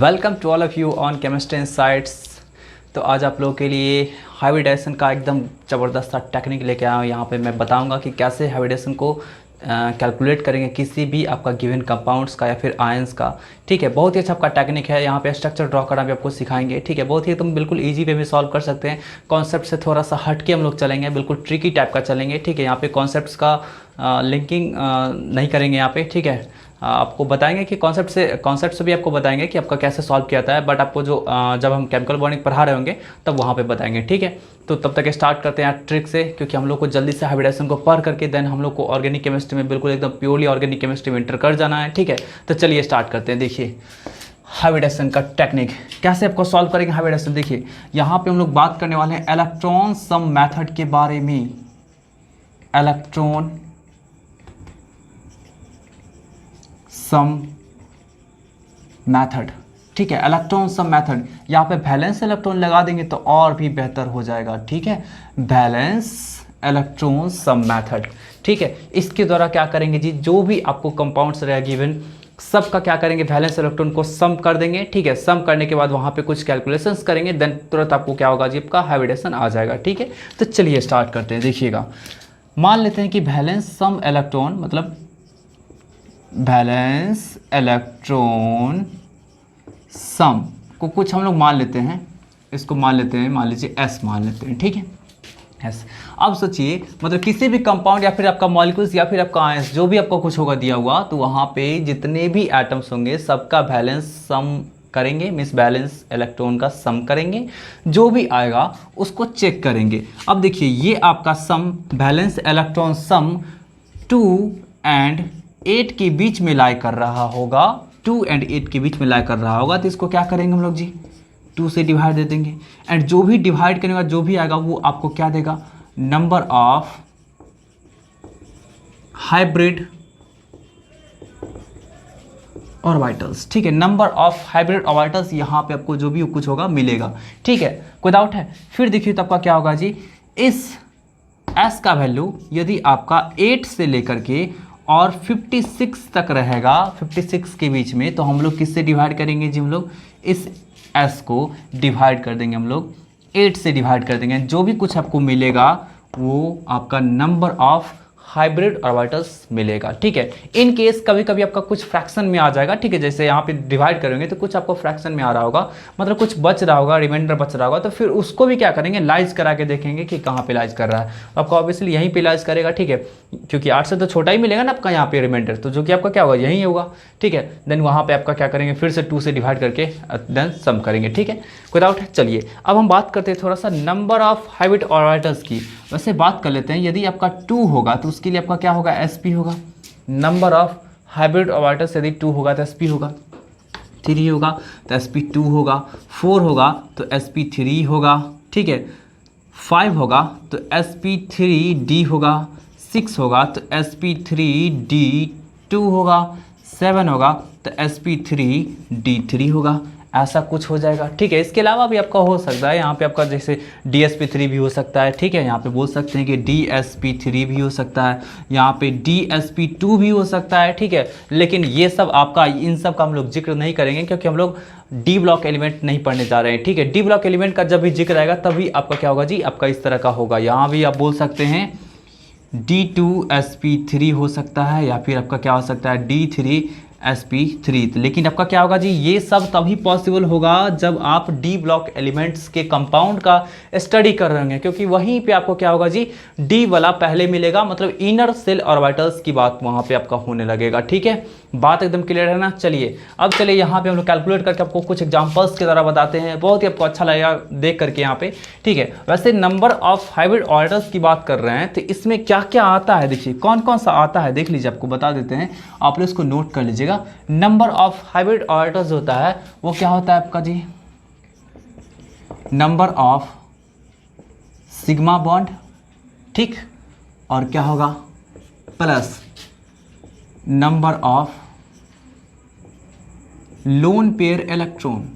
Welcome to all of you on Chemistry Insights. तो आज आप लोगों के लिए हाइब्रिडेशन का एकदम ज़बरदस्त सा टेक्निक लेके आया हूँ। यहाँ पे मैं बताऊँगा कि कैसे हाइब्रिडेशन को कैलकुलेट करेंगे किसी भी आपका गिवन कंपाउंड्स का या फिर आयंस का। ठीक है, बहुत ही अच्छा आपका टेक्निक है। यहाँ पे स्ट्रक्चर ड्रॉ करना भी आपको सिखाएंगे। ठीक है, बहुत ही तुम बिल्कुल इजी वे में सॉल्व कर सकते हैं। कॉन्सेप्ट से थोड़ा सा हट के हम लोग चलेंगे, बिल्कुल ट्रिकी टाइप का चलेंगे। ठीक है, यहाँ पे कॉन्सेप्ट्स का लिंकिंग नहीं करेंगे यहाँ पे। ठीक है, आपको बताएंगे कि कॉन्सेप्ट से भी आपको बताएंगे कि आपका कैसे सॉल्व किया जाता है, बट आपको जो जब हम केमिकल बॉन्डिंग पढ़ा रहे होंगे तब वहाँ पे बताएंगे। ठीक है, तो तब तक स्टार्ट करते हैं ट्रिक से, क्योंकि हम लोग को जल्दी से हाइब्रिडेशन को पढ़ करके देन हम लोग को ऑर्गेनिक केमिस्ट्री में बिल्कुल एकदम प्योरली ऑर्गेनिक केमिस्ट्री में एंटर कर जाना है। ठीक है, तो चलिए स्टार्ट करते हैं। देखिए हाइब्रिडेशन का टेक्निक कैसे आपको सॉल्व करेंगे हाइब्रिडेशन। देखिए यहाँ पे हम लोग बात करने वाले हैं इलेक्ट्रॉन सम मेथड के बारे में। इलेक्ट्रॉन सम मेथड, ठीक है, इलेक्ट्रॉन सम मेथड। यहाँ पे वैलेंस इलेक्ट्रॉन लगा देंगे तो और भी बेहतर हो जाएगा। ठीक है, वैलेंस इलेक्ट्रॉन सम मेथड। ठीक है, इसके द्वारा क्या करेंगे जी, जो भी आपको कंपाउंड्स रहेगा गिवन सबका क्या करेंगे, वैलेंस इलेक्ट्रॉन को सम कर देंगे। ठीक है, सम करने के बाद वहाँ पे कुछ कैलकुलेशंस करेंगे, देन तुरंत आपको क्या होगा जी, आपका हाइब्रिडेशन आ जाएगा। ठीक है, तो चलिए स्टार्ट करते हैं। देखिएगा, मान लेते हैं कि वैलेंस सम इलेक्ट्रॉन मतलब वैलेंस इलेक्ट्रॉन सम को कुछ हम लोग मान लेते हैं, इसको मान लेते हैं, मान लीजिए एस मान लेते हैं। ठीक है, एस। अब सोचिए मतलब किसी भी कंपाउंड या फिर आपका मॉलिक्यूल्स या फिर आपका आयंस जो भी आपको कुछ होगा दिया हुआ, तो वहाँ पे जितने भी एटम्स होंगे सबका वैलेंस सम करेंगे, मीन्स बैलेंस इलेक्ट्रॉन का सम करेंगे। जो भी आएगा उसको चेक करेंगे। अब देखिए ये आपका सम बैलेंस इलेक्ट्रॉन सम 2 and 8 के बीच में लाई कर रहा होगा, 2 and 8 के बीच में लाई कर रहा होगा, तो इसको क्या करेंगे हम लोग जी, 2 से डिवाइड दे देंगे। एंड जो भी डिवाइड करने का जो भी आएगा वो आपको क्या देगा, नंबर ऑफ हाइब्रिड ऑर्बिटल्स। ठीक है, नंबर ऑफ हाइब्रिड ऑर्बिटल्स यहाँ पे आपको जो भी कुछ होगा मिलेगा। ठीक है, कोई डाउट है। फिर देखिए तो आपका क्या होगा जी, इस एस का वैल्यू यदि आपका 8 से लेकर के और 56 तक रहेगा, 56 के बीच में, तो हम लोग किससे डिवाइड करेंगे जी, हम लोग इस एस को डिवाइड कर देंगे, हम लोग 8 से डिवाइड कर देंगे। जो भी कुछ आपको मिलेगा वो आपका नंबर ऑफ हाइब्रिड ऑर्बिटल्स मिलेगा। ठीक है, इन केस कभी कभी आपका कुछ फ्रैक्शन में आ जाएगा। ठीक है, जैसे यहाँ पे डिवाइड करेंगे तो कुछ आपको फ्रैक्शन में आ रहा होगा, मतलब कुछ बच रहा होगा, रिमाइंडर बच रहा होगा, तो फिर उसको भी क्या करेंगे, लाइज करा के देखेंगे कि कहाँ पे लाइज कर रहा है। आपको ऑब्वियसली यहीं पे लाइज करेगा। ठीक है, क्योंकि 8 से तो छोटा ही मिलेगा ना आपका यहाँ पे रिमाइंडर, तो जो कि आपका क्या होगा, यहीं होगा। ठीक है, देन वहाँ पे आपका क्या करेंगे, फिर से 2 से डिवाइड करके देन सम करेंगे। ठीक है, कोई डाउट है। चलिए अब हम बात करते हैं थोड़ा सा नंबर ऑफ हाइब्रिड ऑर्बिटल्स की। वैसे बात कर लेते हैं, यदि आपका 2 होगा तो उसके लिए आपका क्या होगा, sp होगा। नंबर ऑफ हाइब्रिड ऑर्बिटल्स यदि 2 होगा तो sp होगा, 3 होगा तो sp2 होगा, 4 होगा तो sp3 होगा। ठीक है, 5 होगा तो sp3d होगा, 6 होगा तो sp3d2 होगा, 7 होगा तो sp3d3 होगा। ऐसा कुछ हो जाएगा। ठीक है, इसके अलावा भी आपका हो सकता है, यहाँ पे आपका जैसे dsp3 भी हो सकता है। ठीक है, यहाँ पे बोल सकते हैं कि dsp3 भी हो सकता है, यहाँ पे dsp2 भी हो सकता है। ठीक है, लेकिन ये सब आपका, इन सब का हम लोग जिक्र नहीं करेंगे, क्योंकि हम लोग डी ब्लॉक एलिमेंट नहीं पढ़ने जा रहे हैं। ठीक है, डी ब्लॉक एलिमेंट का जब भी जिक्र आएगा तभी आपका क्या होगा जी, आपका इस तरह का होगा। यहाँ भी आप बोल सकते हैं d2sp3 हो सकता है, या फिर आपका क्या हो सकता है d3sp3। लेकिन आपका क्या होगा जी, ये सब तभी पॉसिबल होगा जब आप डी ब्लॉक एलिमेंट्स के कंपाउंड का स्टडी कर रहे होंगे, क्योंकि वहीं पे आपको क्या होगा जी, डी वाला पहले मिलेगा, मतलब इनर सेल ऑर्बिटल्स की बात वहाँ पे आपका होने लगेगा। ठीक है, बात एकदम क्लियर है ना। चलिए अब चलिए यहाँ पे हम लोग कैलकुलेट करके आपको कुछ एग्जांपल्स के द्वारा बताते हैं, बहुत ही आपको अच्छा लगेगा देख करके यहाँ पे। ठीक है, वैसे नंबर ऑफ हाइब्रिड ऑर्बिटल्स की बात कर रहे हैं तो इसमें क्या क्या आता है, देखिए कौन कौन सा आता है, देख लीजिए, आपको बता देते हैं, आप लोग इसको नोट कर लीजिएगा। नंबर ऑफ हाइब्रिड ऑर्बिटल्स होता है वो क्या होता है आपका जी, नंबर ऑफ सिग्मा बॉन्ड। ठीक, और क्या होगा, plus number of lone pair electron,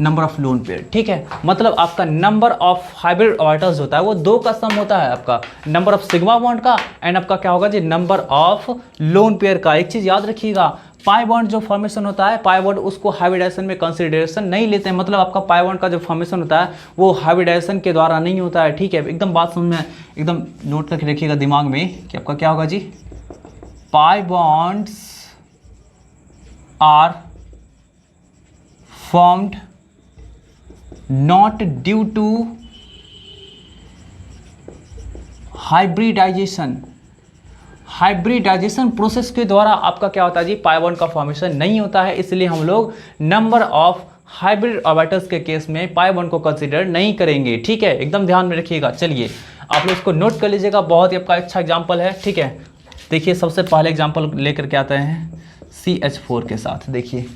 number of lone pair. ठीक है, मतलब आपका नंबर ऑफ हाइब्रिड ऑर्बिटल्स होता है वो 2 का सम होता है, आपका नंबर ऑफ सिग्मा बॉन्ड का एंड आपका क्या होगा जी, नंबर ऑफ लोन पेयर का। एक चीज याद रखिएगा, पाई बॉन्ड जो फॉर्मेशन होता है, पाई बॉन्ड उसको हाइब्रिडाइजेशन में कंसिडरेशन नहीं लेते हैं, मतलब आपका पाई बॉन्ड का जो फॉर्मेशन होता है वो हाइब्रिडाइजेशन के द्वारा नहीं होता है, ठीक है। एकदम बात समझ में, एकदम नोट करके रखिएगा दिमाग में कि आपका क्या होगा जी, pi bonds are formed not due to hybridisation, hybridisation process के द्वारा आपका क्या होता है जी, पाई बॉन्ड का फॉर्मेशन नहीं होता है, इसलिए हम लोग नंबर ऑफ हाइब्रिड ऑर्बिटल्स के केस में पाई बॉन्ड को कंसीडर नहीं करेंगे, ठीक है। एकदम ध्यान में रखिएगा। चलिए आप लोग इसको नोट कर लीजिएगा, बहुत ही आपका अच्छा एग्जाम्पल है, ठीक है। देखिए सबसे पहले एग्जाम्पल लेकर के आते हैं CH4 के साथ। देखिए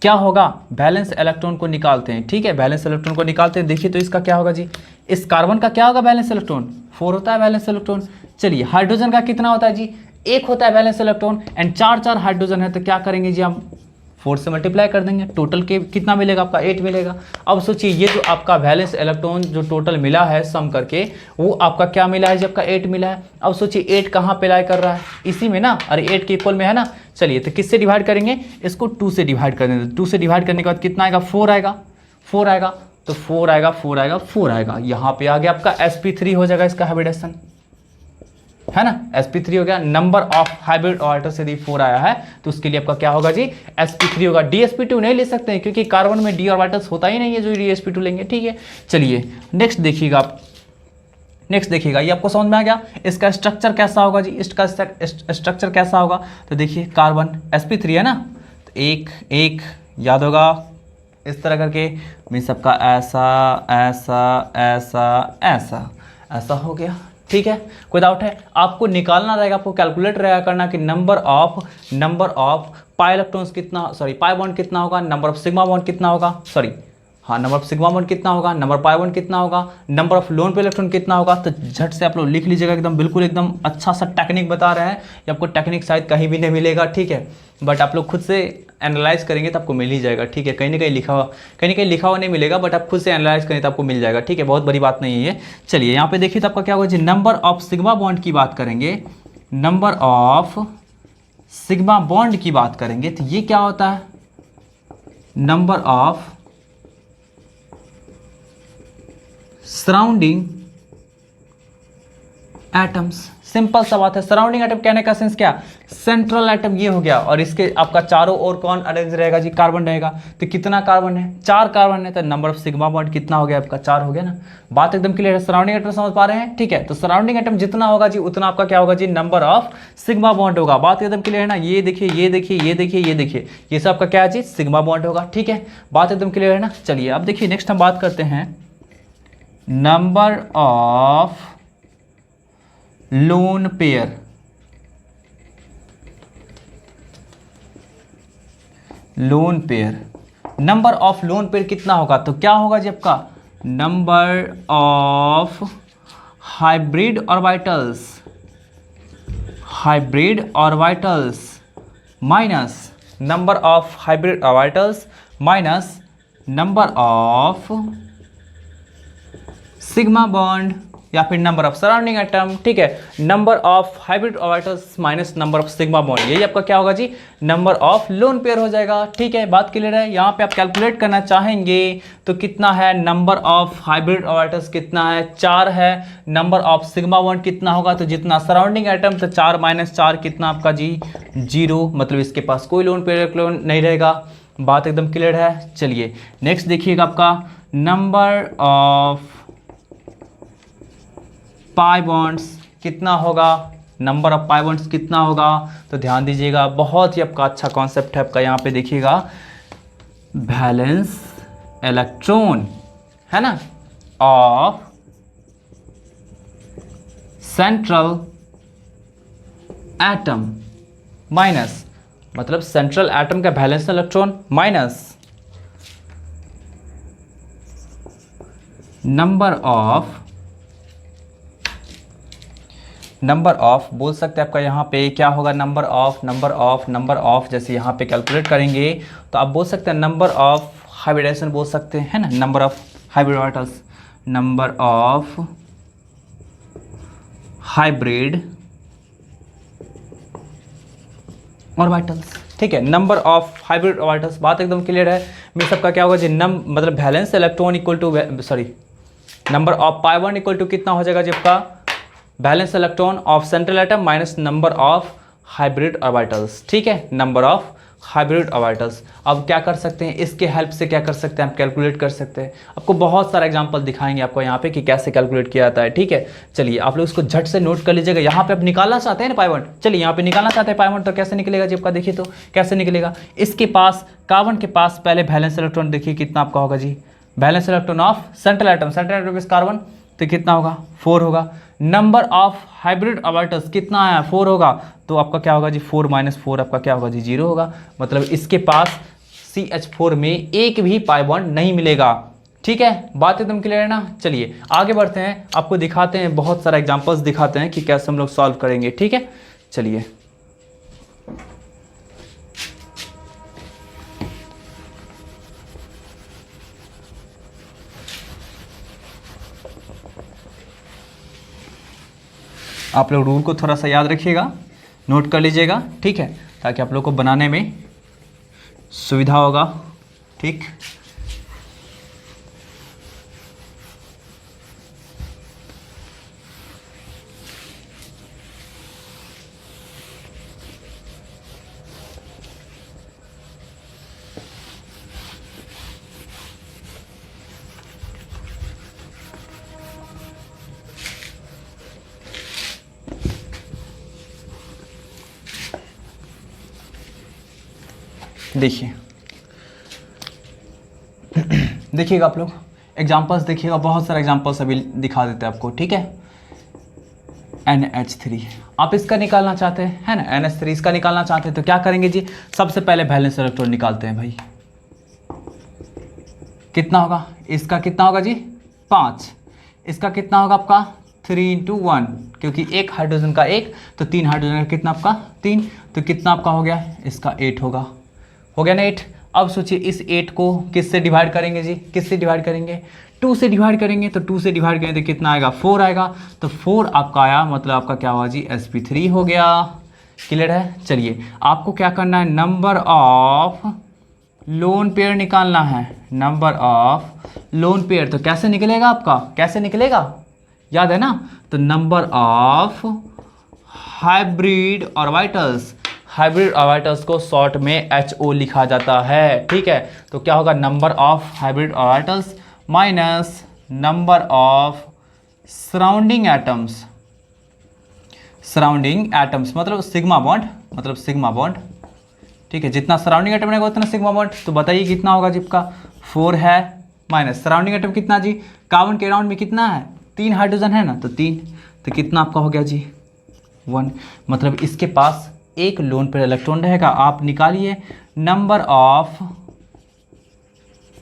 क्या होगा, बैलेंस इलेक्ट्रॉन को निकालते हैं, ठीक है, बैलेंस इलेक्ट्रॉन को निकालते हैं। देखिए तो इसका क्या होगा जी, इस कार्बन का क्या होगा बैलेंस इलेक्ट्रॉन, 4 होता है बैलेंस इलेक्ट्रॉन। चलिए हाइड्रोजन का कितना होता है जी, 1 होता है बैलेंस इलेक्ट्रॉन, एंड 4 हाइड्रोजन है, तो क्या करेंगे जी, हम 4 से मल्टीप्लाई कर देंगे, टोटल के कितना मिलेगा आपका 8 मिलेगा। अब सोचिए ये जो आपका वैलेंस इलेक्ट्रॉन जो टोटल मिला है सम करके, वो आपका क्या मिला है जी, आपका 8 मिला है। अब सोचिए 8 कहाँ पे लाई कर रहा है, इसी में ना, अरे 8 के इक्वल में है ना। चलिए तो किससे डिवाइड करेंगे, इसको 2 से डिवाइड कर देंगे, 2 से डिवाइड करने के बाद कितना आएगा, 4 आएगा, 4 आएगा, तो 4 आएगा, 4 आएगा, 4 आएगा, यहाँ पे आ गया आपका sp3 हो जाएगा इसका हाइब्रिडेशन, है ना, sp3 हो गया। नंबर ऑफ हाइब्रिड ऑर्बिटल्स यदि 4 आया है तो उसके लिए आपका क्या होगा जी, sp3 होगा। dsp2 नहीं ले सकते हैं क्योंकि कार्बन में d ऑर्बिटल्स होता ही नहीं है जो dsp2 लेंगे, ठीक है। चलिए नेक्स्ट देखिएगा आप, नेक्स्ट देखिएगा, ये आपको समझ में आ गया। इसका स्ट्रक्चर कैसा होगा जी, इसका स्ट्रक्चर कैसा होगा, तो देखिए कार्बन sp3 है ना, तो एक याद होगा इस तरह करके, मीन्स सबका ऐसा ऐसा ऐसा ऐसा ऐसा हो गया, ठीक है। कोई डाउट है, आपको निकालना रहेगा, आपको कैलकुलेट रहेगा करना कि नंबर ऑफ पाई इलेक्ट्रॉन्स कितना, सॉरी पाई बॉन्ड कितना होगा, नंबर ऑफ सिग्मा बॉन्ड कितना होगा, सॉरी हाँ नंबर ऑफ सिग्मा बॉन्ड कितना होगा, नंबर पाई बॉन्ड कितना होगा, number of lone pair electron कितना होगा। तो झट से आप लोग लिख लीजिएगा, एकदम बिल्कुल एकदम अच्छा सा टेक्निक बता रहे हैं, ये आपको टेक्निक शायद कहीं भी नहीं मिलेगा, ठीक है, बट आप लोग खुद से एनालाइज करेंगे तो आपको मिल ही जाएगा, ठीक है। कहीं ना कहीं लिखा हुआ नहीं मिलेगा, बट आप खुद से एनालाइज करें तो आपको मिल जाएगा, ठीक है, बहुत बड़ी बात नहीं है ये। चलिए यहाँ पे देखिए तो आपका क्या होगा जी, नंबर ऑफ सिग्मा बॉन्ड की बात करेंगे, नंबर ऑफ सिग्मा बॉन्ड की बात करेंगे तो ये क्या होता है, number of surrounding atoms. Simple सा बात है, सराउंडिंग एटम कहने का सेंस क्या, सेंट्रल एटम ये हो गया, और इसके आपका चारों ओर कौन अरेंज रहेगा जी, कार्बन रहेगा। तो कितना कार्बन है, 4 कार्बन है, तो नंबर ऑफ सिग्मा बॉन्ड कितना हो गया आपका, 4 हो गया ना। बात एकदम क्लियर है, सराउंडिंग एटम समझ पा रहे हैं, ठीक है। तो सराउंडिंग एटम जितना होगा जी उतना आपका क्या होगा जी, नंबर ऑफ सिग्मा बॉन्ड होगा। बात एकदम क्लियर है ना, ये देखिए ये देखिए ये देखिए ये देखिए, ये सब आपका क्या है जी, सिग्मा बॉन्ड होगा, ठीक है। बात एकदम क्लियर है ना। चलिए अब देखिए नेक्स्ट हम बात करते हैं number of lone pair, lone pair, number of lone pair कितना होगा, तो क्या होगा जी आपका, number of hybrid orbitals, hybrid orbitals minus number of hybrid orbitals minus number of sigma bond या फिर नंबर ऑफ सराउंडिंग एटम, ठीक है। Number of hybrid orbitals minus number of sigma bond, यही आपका क्या होगा जी, नंबर ऑफ लोन पेयर हो जाएगा, ठीक है। बात क्लियर है। यहाँ पे आप कैलकुलेट करना चाहेंगे तो कितना है, नंबर ऑफ हाइब्रिड ऑर्बिटल्स कितना है, 4 है, नंबर ऑफ सिग्मा बॉन्ड कितना होगा, तो जितना सराउंडिंग एटम, तो 4 - 4 कितना आपका जी, 0, मतलब इसके पास कोई लोन पेयर नहीं रहेगा। बात एकदम क्लियर है। चलिए नेक्स्ट देखिएगा आपका नंबर ऑफ पाई बॉन्ड्स कितना होगा, नंबर ऑफ पाई बॉन्ड्स कितना होगा, तो ध्यान दीजिएगा, बहुत ही आपका अच्छा कॉन्सेप्ट है आपका। यहाँ पे देखिएगा वैलेंस इलेक्ट्रॉन है ना ऑफ सेंट्रल एटम माइनस, मतलब सेंट्रल एटम का valence electron minus number of बोल सकते हैं आपका, यहाँ पे क्या होगा, नंबर ऑफ जैसे यहाँ पे कैलकुलेट करेंगे तो आप बोल सकते हैं नंबर ऑफ हाइब्रिडाइजेशन बोल सकते हैं, है ना, number of hybrid orbitals, number of hybrid orbitals, ठीक है। नंबर ऑफ हाइब्रिड ऑर्बिटल्स, बात एकदम क्लियर है। मैं सबका क्या होगा जी, मतलब valence electron equal to number of pi one equal to कितना हो जाएगा जी आपका, valence electron of central atom minus number of hybrid orbitals, ठीक है, नंबर ऑफ हाइब्रिड ऑर्बिटल्स। अब क्या कर सकते हैं, इसके हेल्प से क्या कर सकते हैं, आप कैलकुलेट कर सकते हैं। आपको बहुत सारा एग्जांपल दिखाएंगे आपको यहाँ पे कि कैसे कैलकुलेट किया जाता है, ठीक है। चलिए आप लोग इसको झट से नोट कर लीजिएगा। यहाँ पे आप निकालना चाहते हैं ना पाई वन, चलिए यहाँ पे निकालना चाहते हैं पाई वन, तो कैसे निकलेगा जी आपका, देखिए तो कैसे निकलेगा। इसके पास कार्बन के पास पहले वैलेंस इलेक्ट्रॉन देखिए कितना आपका होगा जी, valence electron of central atom is carbon, तो कितना होगा 4 होगा। नंबर ऑफ हाइब्रिड ऑर्बिटल्स कितना आया 4 होगा, तो आपका क्या होगा जी 4 माइनस 4 आपका क्या होगा जी 0 होगा। मतलब इसके पास CH4 में एक भी पाई बॉन्ड नहीं मिलेगा, ठीक है। बात एकदम क्लियर है ना। चलिए आगे बढ़ते हैं, आपको दिखाते हैं, बहुत सारा एग्जांपल्स दिखाते हैं कि कैसे हम लोग सॉल्व करेंगे, ठीक है। चलिए आप लोग रूल को थोड़ा सा याद रखिएगा, नोट कर लीजिएगा, ठीक है, ताकि आप लोग को बनाने में सुविधा होगा, ठीक। देखिए देखिएगा आप लोग एग्जांपल्स देखिएगा, बहुत सारे एग्जांपल्स अभी दिखा देते हैं आपको, ठीक है। NH3 आप इसका निकालना चाहते हैं, है ना, NH3 इसका निकालना चाहते हैं, तो क्या करेंगे जी, सबसे पहले वैलेंस इलेक्ट्रॉन निकालते हैं भाई। कितना होगा इसका, कितना होगा जी 5, इसका कितना होगा आपका 3 × 1, क्योंकि एक हाइड्रोजन का एक, तो 3 हाइड्रोजन का कितना आपका 3, तो कितना आपका हो गया, इसका 8 होगा, हो गया ना 8। अब सोचिए इस 8 को किससे डिवाइड करेंगे जी, किससे डिवाइड करेंगे, 2 से डिवाइड करेंगे, तो 2 से डिवाइड करेंगे तो कितना आएगा 4 आएगा, तो 4 आपका आया, मतलब आपका क्या हुआ जी sp3 हो गया। क्लियर है। चलिए आपको क्या करना है, नंबर ऑफ लोन पेयर निकालना है, नंबर ऑफ लोन पेयर। तो कैसे निकलेगा आपका, कैसे निकलेगा, याद है ना, तो number of hybrid orbitals, hybrid orbitals को शॉर्ट में HO लिखा जाता है, ठीक है। तो क्या होगा, number of hybrid orbitals minus number of surrounding atoms, surrounding atoms मतलब सिग्मा बॉन्ड, मतलब सिग्मा बॉन्ड, ठीक है। जितना सराउंडिंग एटम रहेगा उतना सिग्मा बॉन्ड, तो बताइए कितना होगा जी आपका 4 है, माइनस सराउंडिंग एटम कितना जी, कार्बन के अराउंड में कितना है 3 हाइड्रोजन है ना, तो 3, तो कितना आपका हो गया जी 1, मतलब इसके पास एक लोन पेयर इलेक्ट्रॉन रहेगा। आप निकालिए नंबर ऑफ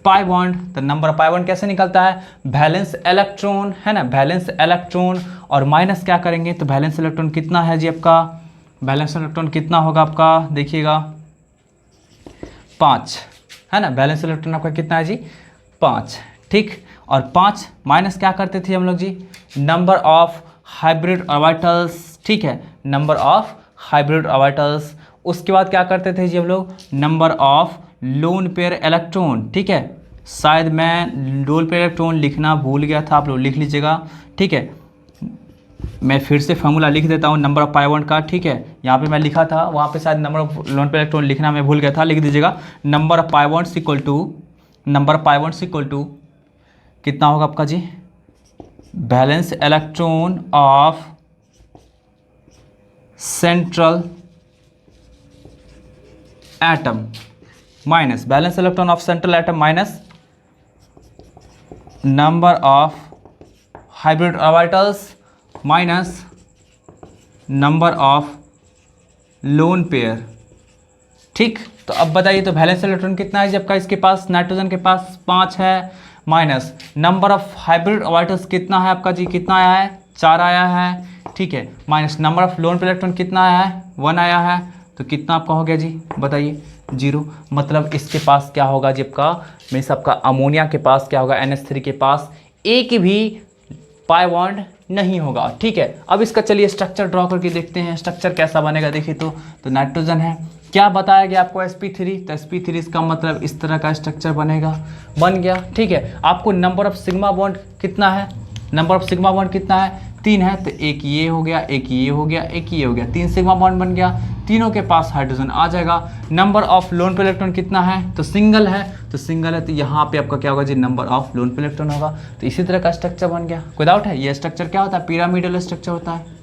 पाई बॉन्ड, तो नंबर ऑफ पाई बॉन्ड कैसे निकलता है, वैलेंस इलेक्ट्रॉन, है ना, वैलेंस इलेक्ट्रॉन और माइनस क्या करेंगे, तो वैलेंस इलेक्ट्रॉन कितना है जी आपका, वैलेंस इलेक्ट्रॉन कितना होगा आपका, देखिएगा 5, है ना, वैलेंस इलेक्ट्रॉन आपका कितना है जी 5, ठीक। और 5 माइनस क्या करते थे हम लोग जी, नंबर ऑफ हाइब्रिड ऑर्बिटल्स, ठीक है, नंबर ऑफ हाइब्रिड ऑर्बिटल्स। उसके बाद क्या करते थे जी हम लोग, number of lone pair electron, ठीक है। शायद मैं लोन पेयर इलेक्ट्रॉन लिखना भूल गया था, आप लोग लिख लीजिएगा, ठीक है। मैं फिर से फॉर्मूला लिख देता हूँ नंबर ऑफ पाई बॉन्ड का, ठीक है। यहाँ पे मैं लिखा था, वहाँ पे शायद number of lone pair electron लिखना मैं भूल गया था, लिख दीजिएगा number of pi bonds equal to, number of pi bonds equal to कितना होगा आपका जी, valence electron of central atom minus valence electron of central atom minus number of hybrid orbitals minus number of lone pair, ठीक। तो अब बताइए, तो valence electron कितना है जबकि इसके पास, नाइट्रोजन के पास 5 है, minus number of hybrid orbitals कितना है आपका जी, कितना आया है 4 आया है, ठीक है, minus number of lone pair electron कितना आया है 1 आया है, तो कितना आपका हो गया जी, बताइए 0। मतलब इसके पास क्या होगा जी आपका, मीन्स आपका अमोनिया के पास क्या होगा, NH3 के पास एक भी पाई बॉन्ड नहीं होगा, ठीक है। अब इसका चलिए स्ट्रक्चर ड्रॉ करके देखते हैं, स्ट्रक्चर कैसा बनेगा। देखिए तो नाइट्रोजन है, क्या बताया गया आपको sp3, तो sp3 इसका मतलब इस तरह का स्ट्रक्चर बनेगा, बन गया। ठीक है, आपको नंबर ऑफ सिग्मा बॉन्ड कितना है, नंबर ऑफ सिग्मा बॉन्ड कितना है, 3 है, तो एक ये हो गया, एक ये हो गया, एक ये हो गया, 3 सिग्मा बॉन्ड बन गया, तीनों के पास हाइड्रोजन आ जाएगा। Number of lone pair electron कितना है, तो सिंगल है, तो सिंगल है, तो यहाँ पे आपका क्या होगा जी, number of lone pair electron होगा। तो इसी तरह का स्ट्रक्चर बन गया। कोई डाउट है? ये स्ट्रक्चर क्या होता है, पिरामिडल स्ट्रक्चर होता है,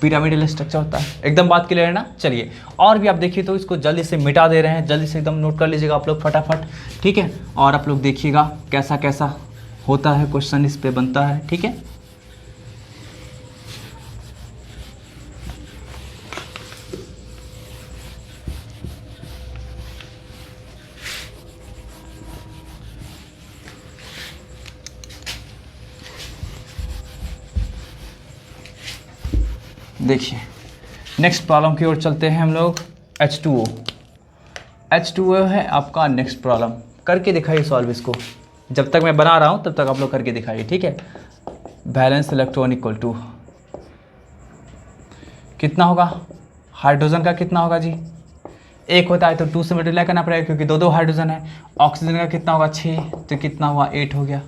पिरामिडल स्ट्रक्चर होता है। एकदम बात क्लियर है ना। चलिए और भी आप देखिए तो इसको जल्दी से मिटा दे रहे हैं, जल्दी से एकदम नोट कर लीजिएगा आप लोग फटाफट। ठीक है, और आप लोग देखिएगा कैसा कैसा होता है क्वेश्चन इस पे बनता है। ठीक है, देखिए नेक्स्ट प्रॉब्लम की ओर चलते हैं हम लोग। H2O, H2O है आपका नेक्स्ट प्रॉब्लम। करके दिखाइए सॉल्व इसको, जब तक मैं बना रहा हूँ तब तक आप लोग करके दिखाइए। ठीक है, बैलेंस इलेक्ट्रॉन इक्वल टू कितना होगा, हाइड्रोजन का कितना होगा जी, एक होता है तो 2 से मल्टीप्लाई करना पड़ेगा क्योंकि दो दो हाइड्रोजन है। ऑक्सीजन का कितना होगा 6, तो कितना हुआ 8 हो गया।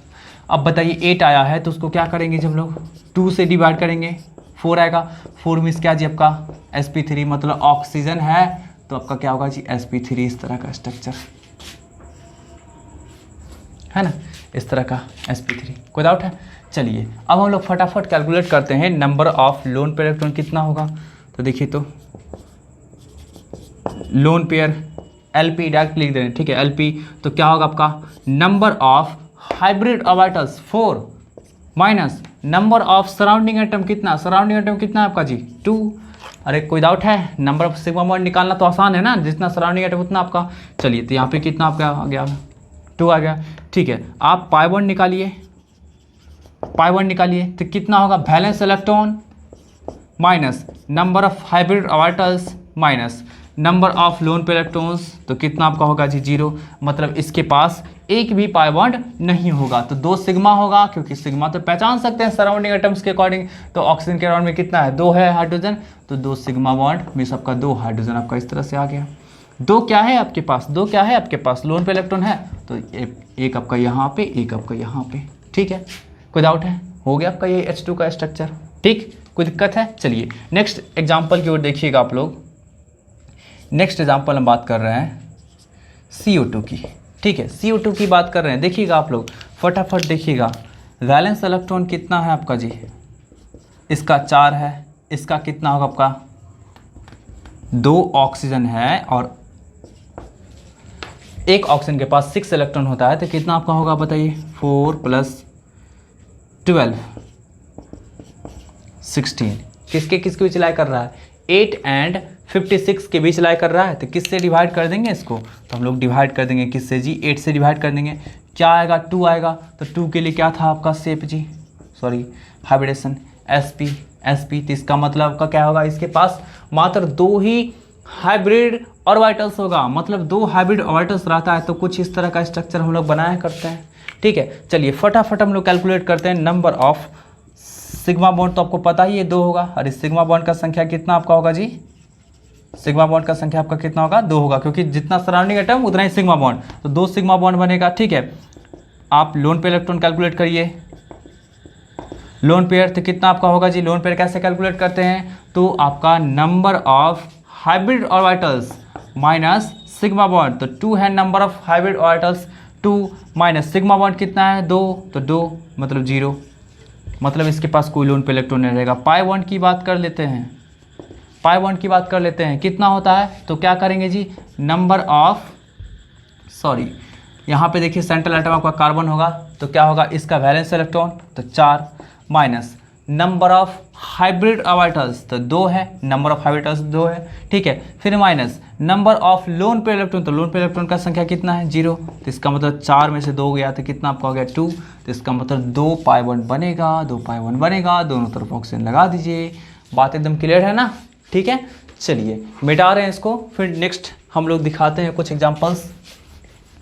अब बताइए 8 आया है तो उसको क्या करेंगे जब लोग 2 से डिवाइड करेंगे 4 आएगा। 4 मीन्स क्या जी आपका sp3, मतलब ऑक्सीजन है तो आपका क्या होगा जी sp3, इस तरह का स्ट्रक्चर है ना, इस तरह का sp3। कोई डाउट है? चलिए अब हम लोग फटाफट कैलकुलेट करते हैं number of lone pair electron कितना होगा। तो देखिए तो लोन पेयर LP डायरेक्ट लिख दे रहे हैं। ठीक है, LP तो क्या होगा आपका number of hybrid orbitals 4 minus number of surrounding atom कितना, सराउंडिंग एटम कितना है आपका जी 2। अरे कोई डाउट है? नंबर ऑफ सिग्मा बॉन्ड निकालना तो आसान है ना, जितना सराउंडिंग एटम उतना आपका। चलिए तो यहाँ पे कितना आपका आ गया 2 आ गया। ठीक है, आप पाई बॉन्ड निकालिए, पाई बॉन्ड निकालिए तो कितना होगा valence electron minus number of hybrid orbitals minus number of lone पे इलेक्ट्रॉन्स, तो कितना आपका होगा जी 0, मतलब इसके पास एक भी पाई बॉन्ड नहीं होगा। तो 2 सिग्मा होगा, क्योंकि सिग्मा तो पहचान सकते हैं सराउंडिंग एटम्स के अकॉर्डिंग। तो ऑक्सीजन के अराउंड में कितना है 2 है हाइड्रोजन, तो 2 सिग्मा बॉन्ड मीन्स आपका 2 हाइड्रोजन आपका इस तरह से आ गया। 2 क्या है आपके पास, 2 क्या है आपके पास, लोन पे इलेक्ट्रॉन है, तो एक आपका यहाँ पे, एक आपका यहाँ पे। ठीक है, कोई डाउट है? हो गया आपका ये H2 का स्ट्रक्चर। ठीक, कोई दिक्कत है? चलिए नेक्स्ट एग्जाम्पल की ओर देखिएगा आप लोग। नेक्स्ट एग्जाम्पल हम बात कर रहे हैं CO2 की। ठीक है, CO2 की बात कर रहे हैं। देखिएगा आप लोग फटाफट देखिएगा, वैलेंस इलेक्ट्रॉन कितना है आपका जी, इसका 4 है, इसका कितना होगा आपका 2 ऑक्सीजन है और एक ऑक्सीजन के पास 6 इलेक्ट्रॉन होता है, तो कितना आपका होगा बताइए 4 + 12 16। किसके किसके बीच लाई कर रहा है, 8 and 56 के बीच लाई कर रहा है। तो किससे डिवाइड कर देंगे इसको, तो हम लोग डिवाइड कर देंगे किससे जी 8 से डिवाइड कर देंगे। क्या आएगा 2 आएगा, तो 2 के लिए क्या था आपका शेप जी, सॉरी हाइब्रिडेशन sp। तो इसका मतलब का क्या होगा, इसके पास मात्र 2 ही हाइब्रिड ऑर्बिटल्स होगा, मतलब 2 हाइब्रिड ऑर्बिटल्स रहता है। तो कुछ इस तरह का स्ट्रक्चर हम लोग बनाया करते हैं। ठीक है, चलिए फटाफट हम लोग कैलकुलेट करते हैं। नंबर ऑफ सिग्मा बॉन्ड तो आपको पता ही है 2 होगा, और इस सिग्मा बॉन्ड का संख्या कितना आपका होगा जी, सिग्मा बॉन्ड का संख्या आपका कितना होगा 2 होगा, क्योंकि जितना सराउंडिंग एटम उतना ही सिग्मा बॉन्ड, तो 2 सिग्मा बॉन्ड बनेगा। ठीक है, आप लोन पे इलेक्ट्रॉन कैलकुलेट करिए, लोन पेयर तो कितना आपका होगा जी, लोन पेयर कैसे कैलकुलेट करते हैं, तो आपका number of hybrid orbitals minus sigma bond, तो 2 है number of hybrid orbitals 2 minus sigma bond कितना है 2, तो 2 मतलब 0, मतलब इसके पास कोई लोन पे इलेक्ट्रॉन नहीं रहेगा। पाई बॉन्ड की बात कर लेते हैं, पाई बॉन्ड की बात कर लेते हैं, कितना होता है, तो क्या करेंगे जी नंबर ऑफ, सॉरी यहाँ पे देखिए सेंट्रल एटम आपका कार्बन होगा, तो क्या होगा इसका वैलेंस इलेक्ट्रॉन, तो 4 minus number of hybrid orbitals, तो 2 है, नंबर ऑफ हाइब्रिड ऑर्बिटल्स 2 है। ठीक है, फिर minus number of lone pair electron, तो लोन पे इलेक्ट्रॉन का संख्या कितना है 0, तो इसका मतलब 4 में से 2 गया तो कितना आपका हो गया 2, तो इसका मतलब 2 पाई बॉन्ड बनेगा, 2 पाई बॉन्ड बनेगा, दोनों तरफ ऑक्सीजन लगा दीजिए। बात एकदम क्लियर है ना। ठीक है, चलिए मिटा रहे हैं इसको, फिर नेक्स्ट हम लोग दिखाते हैं कुछ एग्जाम्पल्स,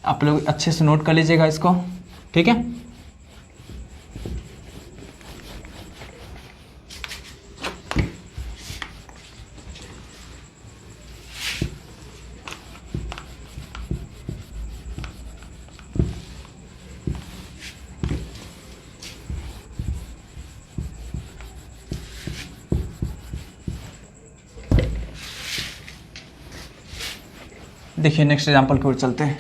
आप लोग अच्छे से नोट कर लीजिएगा इसको। ठीक है, देखिए नेक्स्ट एग्जांपल की ओर चलते हैं।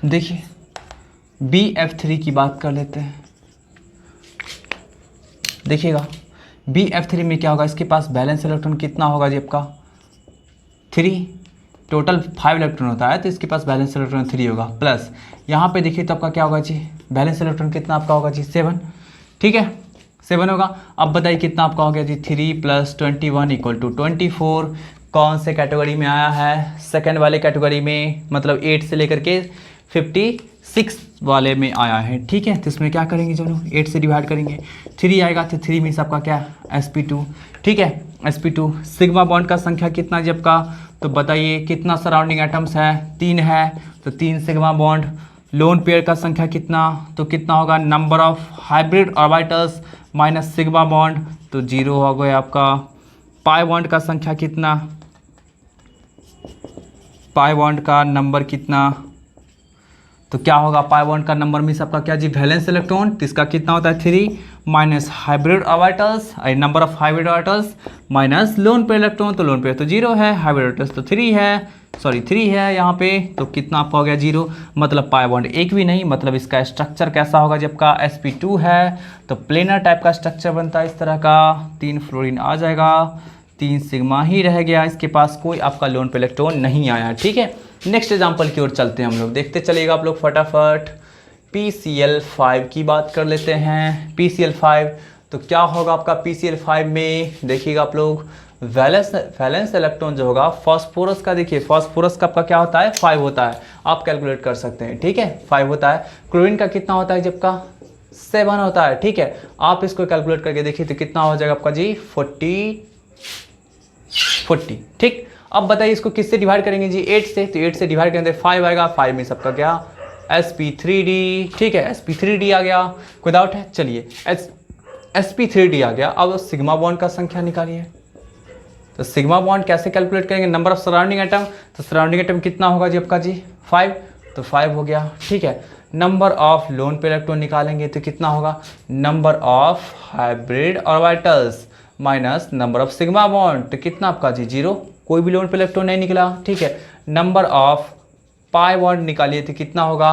देखिए BF3 की बात कर लेते हैं। देखिएगा BF3 में क्या होगा, इसके पास बैलेंस इलेक्ट्रॉन कितना होगा जी आपका 3, टोटल 5 इलेक्ट्रॉन होता है तो इसके पास बैलेंस इलेक्ट्रॉन 3 होगा, प्लस यहाँ पे देखिए तो आपका क्या होगा जी बैलेंस इलेक्ट्रॉन कितना आपका होगा जी 7, ठीक है 7 होगा। अब बताइए कितना आपका हो गया जी 3 + 21 = 24। कौन से कैटेगरी में आया है, सेकंड वाले कैटेगरी में, मतलब 8 से लेकर के 56 वाले में आया है, ठीक है। तो इसमें क्या करेंगे जो लोग 8 से डिवाइड करेंगे, 3 आएगा तो 3 मीन्स आपका क्या sp2, ठीक है sp2। सिग्मा बॉन्ड का संख्या कितना जी आपका, तो बताइए कितना सराउंडिंग एटम्स है, 3 है तो 3 सिग्मा बॉन्ड। लोन पेयर का संख्या कितना, तो कितना होगा number of hybrid orbitals minus sigma bond, तो 0 हो गया आपका। पाई बॉन्ड का संख्या कितना, पाई बॉन्ड का नंबर कितना, तो क्या होगा पाई बॉन्ड का नंबर मीन्स आपका क्या जी वैलेंस इलेक्ट्रॉन, तो इसका कितना होता है 3 minus hybrid orbitals, number of hybrid orbitals minus loan pair electron, तो लोन पेयर तो 0 है, हाइब्रिड ऑर्बिटल्स तो 3 है यहाँ पे, तो कितना आपका हो गया 0, मतलब पाई बॉन्ड एक भी नहीं। मतलब इसका स्ट्रक्चर कैसा होगा जब का sp2 है तो प्लेनर टाइप का स्ट्रक्चर बनता है इस तरह का, 3 फ्लोरीन आ जाएगा, 3 सिग्मा ही रह गया, इसके पास कोई आपका लोन पेयर इलेक्ट्रॉन नहीं आया, ठीक है। नेक्स्ट एग्जाम्पल की ओर चलते हैं हम लोग, देखते चलिएगा आप लोग फटाफट। PCl5 की बात कर लेते हैं। PCl5 तो क्या होगा आपका PCl5 में, देखिएगा आप लोग वैलेंस इलेक्ट्रॉन जो होगा फास्फोरस का, देखिए फास्फोरस का आपका क्या होता है 5 होता है, आप कैलकुलेट कर सकते हैं, ठीक है 5 होता है। क्लोरीन का कितना होता है जबका 7 होता है, ठीक है, आप इसको कैलकुलेट करके देखिए तो कितना हो जाएगा आपका जी 40, ठीक। अब बताइए इसको किससे डिवाइड करेंगे जी 8 से, तो 8 से डिवाइड करेंगे 5 आएगा, 5 में सबका क्या sp3d, ठीक है sp3d आ गया, कोई डाउट है। चलिए sp3d आ गया, अब सिग्मा बॉन्ड का संख्या निकालिए। तो सिग्मा बॉन्ड कैसे कैलकुलेट करेंगे, नंबर ऑफ सराउंडिंग एटम, तो सराउंडिंग एटम कितना होगा जी आपका जी 5, तो 5 हो गया, ठीक है। Number of lone pair electron निकालेंगे तो कितना होगा number of hybrid orbitals minus number of sigma bond, तो कितना आपका जी 0, कोई भी लोन पेयर इलेक्ट्रॉन नहीं निकला, ठीक है। नंबर ऑफ पाई बॉन्ड निकालिए तो कितना होगा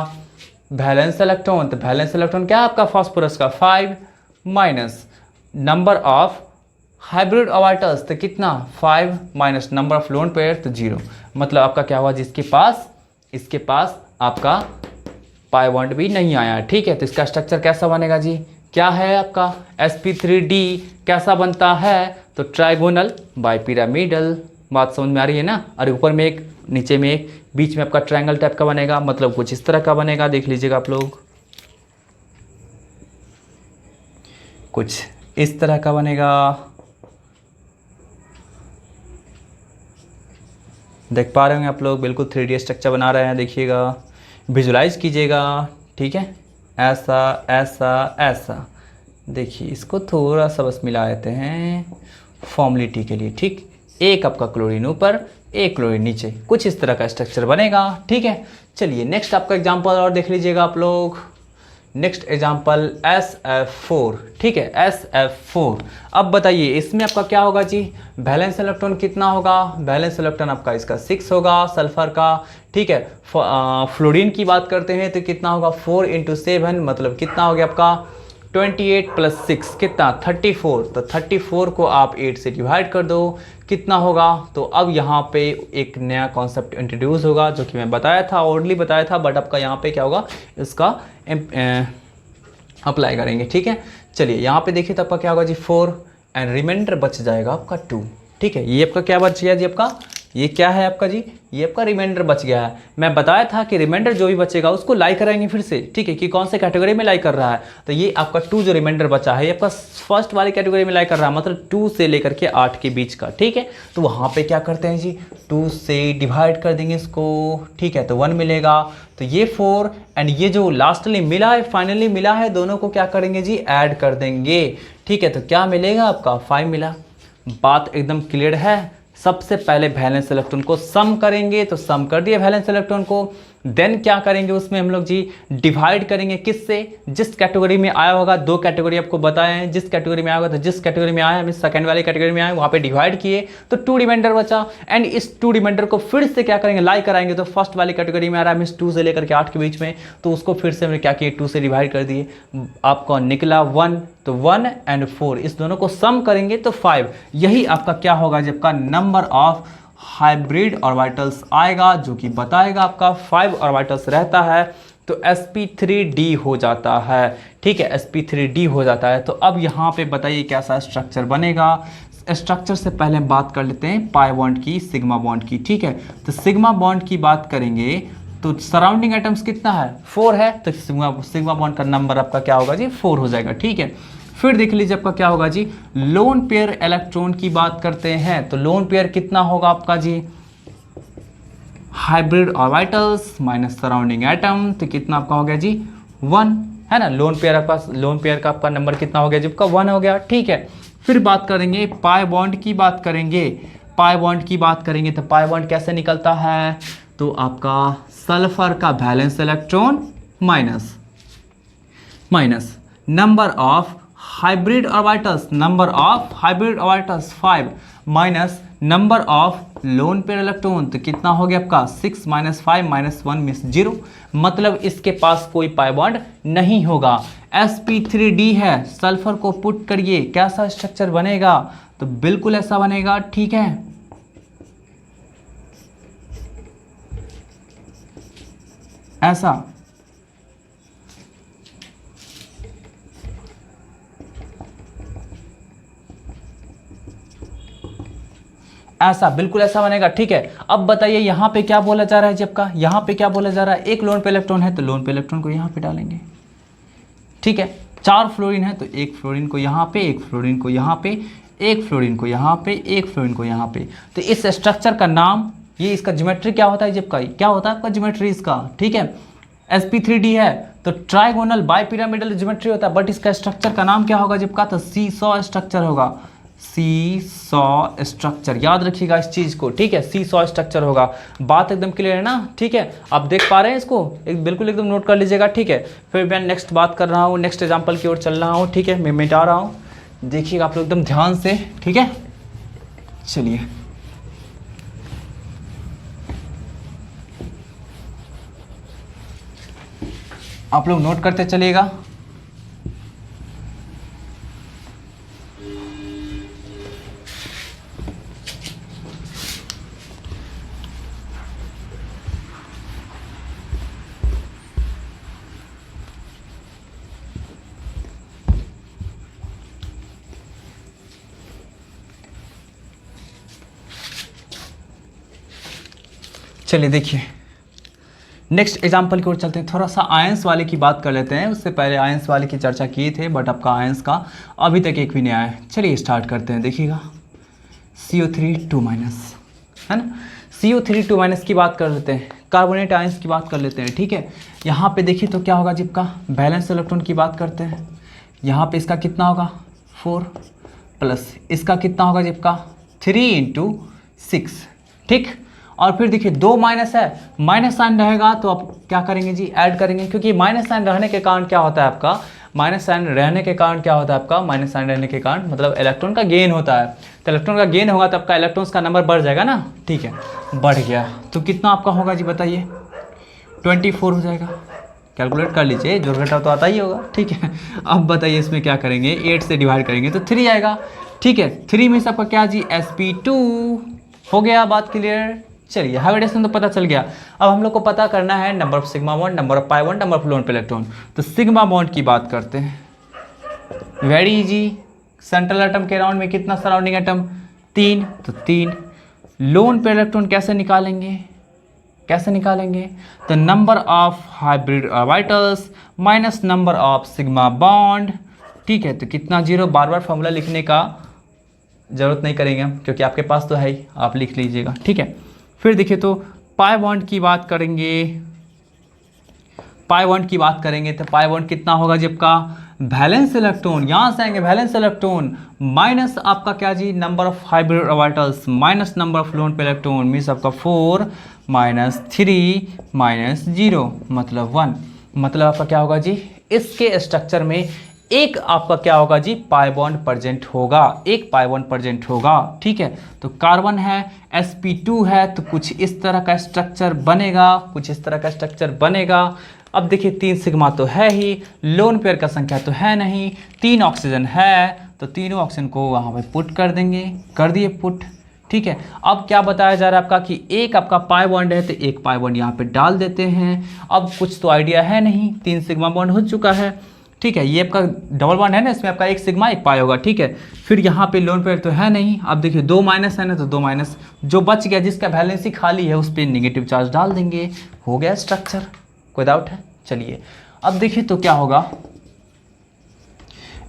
वैलेंस इलेक्ट्रॉन, तो वैलेंस इलेक्ट्रॉन क्या है आपका फास्फोरस का 5 minus number of hybrid orbitals तो कितना 5 minus number of lone pair तो 0, मतलब आपका क्या हुआ जिसके पास इसके पास आपका पाई बॉन्ड भी नहीं आया, ठीक है। तो इसका स्ट्रक्चर कैसा बनेगा जी, क्या है आपका sp3d कैसा बनता है, तो ट्राइगोनल बाइपिरामिडल, बात समझ में आ रही है ना। और ऊपर में एक नीचे में एक बीच में आपका ट्रायंगल टाइप का बनेगा, मतलब कुछ इस तरह का बनेगा, देख लीजिएगा आप लोग कुछ इस तरह का बनेगा, देख पा रहे होंगे आप लोग, बिल्कुल 3D स्ट्रक्चर बना रहे हैं, देखिएगा विजुलाइज कीजिएगा, ठीक है। ऐसा ऐसा ऐसा, देखिए इसको थोड़ा सा बस मिला देते हैं फॉर्मलिटी के लिए, ठीक। एक आपका क्लोरीन ऊपर एक क्लोरीन नीचे, कुछ इस तरह का स्ट्रक्चर बनेगा, ठीक है। चलिए नेक्स्ट आपका एग्जांपल और देख लीजिएगा आप लोग। नेक्स्ट एग्जांपल SF4, ठीक है SF4। अब बताइए इसमें आपका क्या होगा जी वैलेंस इलेक्ट्रॉन कितना होगा, वैलेंस इलेक्ट्रॉन आपका इसका 6 होगा सल्फर का, ठीक है। फ्लोरीन की बात करते हैं तो कितना होगा 4 × 7, मतलब कितना हो गया आपका 28 + 6 कितना 34, तो 34 को आप 8 से डिवाइड कर दो, कितना होगा। तो अब यहाँ पे एक नया कॉन्सेप्ट इंट्रोड्यूस होगा जो कि मैं बताया था, ऑलरेडी बताया था, बट आपका यहाँ पे क्या होगा इसका अप्लाई करेंगे, ठीक है। चलिए यहाँ पे देखिए तो आपका क्या होगा जी 4 एंड रिमाइंडर बच जाएगा आपका 2, ठीक है। ये आपका क्या बच गया जी आपका, ये क्या है आपका जी, ये आपका रिमाइंडर बच गया है। मैं बताया था कि रिमाइंडर जो भी बचेगा उसको लाइक कराएंगे फिर से, ठीक है, कि कौन से कैटेगरी में लाइक कर रहा है। तो ये आपका 2 जो रिमाइंडर बचा है ये आपका फर्स्ट वाली कैटेगरी में लाइक कर रहा है, मतलब 2 से लेकर के 8 के बीच का, ठीक है। तो वहाँ पे क्या करते हैं जी 2 से डिवाइड कर देंगे इसको, ठीक है, तो 1 मिलेगा। तो ये 4 एंड ये जो लास्टली मिला है फाइनली मिला है, दोनों को क्या करेंगे जी ऐड कर देंगे, ठीक है। तो क्या मिलेगा आपका 5 मिला, बात एकदम क्लियर है, सबसे पहले वैलेंस इलेक्ट्रॉन को सम करेंगे, तो सम कर दिए वैलेंस इलेक्ट्रॉन को। देन क्या करेंगे उसमें हम लोग जी, डिवाइड करेंगे किससे, जिस कैटेगरी में आया होगा, 2 कैटेगरी आपको बताए हैं, जिस कैटेगरी में आया होगा, तो जिस कैटेगरी में आया, हमें सेकंड वाली कैटेगरी में आया वहाँ पे डिवाइड किए तो 2 रिमाइंडर बचा। एंड इस 2 रिमाइंडर को फिर से क्या करेंगे, लाई कराएंगे। तो फर्स्ट वाली कैटेगरी में आ रहा है मीन्स 2 से लेकर के 8 के बीच में, तो उसको फिर से हमने क्या किया, 2 से डिवाइड कर दिए, आपका निकला 1। तो 1 एंड 4 इस दोनों को सम करेंगे तो 5। यही आपका क्या होगा, जब का नंबर ऑफ हाइब्रिड ऑर्बिटल्स आएगा, जो कि बताएगा आपका 5 ऑर्बिटल्स रहता है तो sp3d हो जाता है। ठीक है, sp3d हो जाता है। तो अब यहाँ पे बताइए कैसा स्ट्रक्चर बनेगा। स्ट्रक्चर से पहले हम बात कर लेते हैं पाई बॉन्ड की, सिग्मा बॉन्ड की। ठीक है, तो सिग्मा बॉन्ड की बात करेंगे तो सराउंडिंग एटम्स कितना है, 4 है, तो सिग्मा बॉन्ड का नंबर आपका क्या होगा जी, 4 हो जाएगा। ठीक है, फिर देख लीजिए आपका क्या होगा जी, लोन पेयर इलेक्ट्रॉन की बात करते हैं तो लोन पेयर कितना होगा आपका जी, hybrid orbitals minus surrounding atom, तो कितना आपका हो गया जी 1, है ना। लोन पेयर आपका, लोन पेयर का आपका नंबर कितना हो गया जी, आपका 1 हो गया। ठीक है, फिर बात करेंगे पाई बॉन्ड की बात करेंगे। पाई बॉन्ड की बात करेंगे तो पाई बॉन्ड कैसे निकलता है, तो आपका सल्फर का valence electron minus number of hybrid orbitals, number of hybrid orbitals 5 minus number of lone pair electron, तो कितना हो गया आपका 6 माइनस 5 माइनस 1 मीन्स 0, मतलब इसके पास कोई पाई बॉन्ड नहीं होगा। sp3d है, सल्फर को पुट करिए, कैसा स्ट्रक्चर बनेगा, तो बिल्कुल ऐसा बनेगा। ठीक है, ऐसा ऐसा बिल्कुल ऐसा बनेगा। ठीक है, अब बताइए यहाँ पे क्या बोला जा रहा है जी आपका, यहाँ पे क्या बोला जा रहा है, एक लोन पे इलेक्ट्रॉन है तो लोन पे इलेक्ट्रॉन को यहाँ पे डालेंगे। ठीक है, 4 फ्लोरीन है तो एक फ्लोरीन को यहाँ पे, एक फ्लोरीन को यहाँ पे, एक फ्लोरीन को यहाँ पे, एक फ्लोरीन को यहाँ पे। तो इस स्ट्रक्चर का नाम, ये इसका ज्योमेट्री क्या होता है जब का, क्या होता है आपका ज्योमेट्री इसका। ठीक है, sp3d है तो ट्राइगोनल बाइपिरामिडल ज्योमेट्री होता है, बट इसका स्ट्रक्चर का नाम क्या होगा जब का, तो सीसॉ स्ट्रक्चर होगा, सीसॉ स्ट्रक्चर, याद रखिएगा इस चीज़ को। ठीक है, सीसॉ स्ट्रक्चर होगा, बात एकदम क्लियर है ना। ठीक है, आप देख पा रहे हैं इसको, बिल्कुल एकदम नोट कर लीजिएगा। ठीक है, फिर मैं नेक्स्ट बात कर रहा हूँ, नेक्स्ट एग्जांपल की ओर चल रहा हूँ। ठीक है, मैं मिटा रहा हूँ, देखिएगा आप लोग एकदम ध्यान से। ठीक है, चलिए आप लोग नोट करते चलिएगा। चलिए देखिए, नेक्स्ट एग्जाम्पल की ओर चलते हैं। थोड़ा सा आयंस वाले की बात कर लेते हैं, उससे पहले आयंस वाले की चर्चा किए थे, बट आपका आयंस का अभी तक एक भी नहीं आया है। चलिए स्टार्ट करते हैं, देखिएगा CO3 2 माइनस, है ना। CO3 2 माइनस की बात कर लेते हैं, कार्बोनेट आयंस की बात कर लेते हैं। ठीक है, यहाँ पे देखिए तो क्या होगा जिसका बैलेंस इलेक्ट्रॉन की बात करते हैं, यहाँ पे इसका कितना होगा 4 प्लस इसका कितना होगा जिसका 3 × 6। ठीक, और फिर देखिए 2 माइनस है, माइनस साइन रहेगा तो आप क्या करेंगे जी, ऐड करेंगे, क्योंकि माइनस साइन रहने के कारण क्या होता है आपका, माइनस साइन रहने के कारण क्या होता है आपका, माइनस साइन रहने के कारण मतलब इलेक्ट्रॉन का गेन होता है। तो इलेक्ट्रॉन का गेन होगा तो आपका इलेक्ट्रॉन्स का नंबर बढ़ जाएगा ना। ठीक है, बढ़ गया तो कितना आपका होगा जी बताइए, 24 हो जाएगा। कैलकुलेट कर लीजिए, जोड़ घटाव तो आता ही होगा। ठीक है, अब बताइए इसमें क्या करेंगे, 8 से डिवाइड करेंगे तो 3 आएगा। ठीक है, 3 में से आपका क्या जी, sp2 हो गया। बात क्लियर। चलिए हाइब्रिडेशन तो पता चल गया, अब हम लोग को पता करना है number of sigma bond, number of pi bond, number of lone pair electron. तो सिग्मा बॉन्ड की बात करते हैं, वेरी इजी। सेंट्रल एटम के राउंड में कितना सराउंडिंग एटम, 3, तो 3। लोन पे इलेक्ट्रॉन कैसे निकालेंगे, कैसे निकालेंगे, तो number of hybrid orbitals minus number of sigma bond. ठीक है, तो कितना 0, बार बार फॉर्मूला लिखने का जरूरत नहीं करेंगे हम, क्योंकि आपके पास तो है ही, आप लिख लीजिएगा। ठीक है, फिर देखिए तो पाई बॉन्ड की बात करेंगे, पाई बॉन्ड की बात करेंगे तो पाई बॉन्ड कितना होगा जब का वैलेंस इलेक्ट्रॉन, यहाँ से आएंगे वैलेंस इलेक्ट्रॉन माइनस आपका क्या जी, number of hybrid orbitals minus number of lone pair electron, means आपका 4 माइनस 3 माइनस 0 मतलब 1। मतलब आपका क्या होगा जी, इसके स्ट्रक्चर में एक आपका क्या होगा जी, पाई बॉन्ड प्रेजेंट होगा, एक पाई बॉन्ड प्रेजेंट होगा। ठीक है, तो कार्बन है, sp2 है, तो कुछ इस तरह का स्ट्रक्चर बनेगा, कुछ इस तरह का स्ट्रक्चर बनेगा। अब देखिए 3 सिग्मा तो है ही, लोन पेयर का संख्या तो है नहीं, 3 ऑक्सीजन है, तो तीनों ऑक्सीजन को वहाँ पे पुट कर देंगे, कर दिए पुट। ठीक है, अब क्या बताया जा रहा है आपका कि एक आपका पाई बॉन्ड है, तो एक पाई बॉन्ड यहाँ पे डाल देते हैं। अब कुछ तो आइडिया है नहीं, 3 सिग्मा बॉन्ड हो चुका है। ठीक है, ये आपका डबल बॉन्ड है ना, इसमें आपका एक सिग्मा एक पाई होगा। ठीक है, फिर यहाँ पे लोन पेयर तो है नहीं, अब देखिए 2 माइनस है ना, तो 2 माइनस जो बच गया, जिसका वैलेंसी खाली है उस पर नेगेटिव चार्ज डाल देंगे, हो गया स्ट्रक्चर। कोई डाउट है? चलिए अब देखिए तो क्या होगा,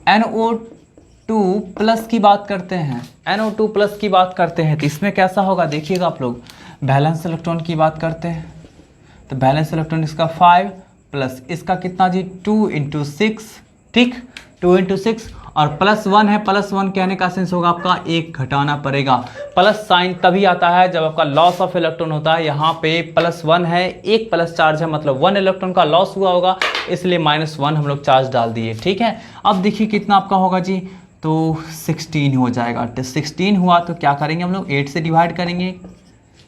NO2 प्लस की बात करते हैं, NO2 प्लस की बात करते हैं, तो इसमें कैसा होगा देखिएगा आप लोग। बैलेंस इलेक्ट्रॉन की बात करते हैं, तो बैलेंस इलेक्ट्रॉन इसका 5 प्लस इसका कितना जी, 2 × 6। ठीक, 2 × 6 और +1 है, +1 कहने का सेंस होगा आपका एक घटाना पड़ेगा। प्लस साइन तभी आता है जब आपका लॉस ऑफ इलेक्ट्रॉन होता है, यहाँ पे +1 है, एक प्लस चार्ज है, मतलब 1 इलेक्ट्रॉन का लॉस हुआ होगा, इसलिए -1 हम लोग चार्ज डाल दिए। ठीक है, अब देखिए कितना आपका होगा जी, तो 16 हो जाएगा। तो 16 हुआ तो क्या करेंगे हम लोग, 8 से डिवाइड करेंगे,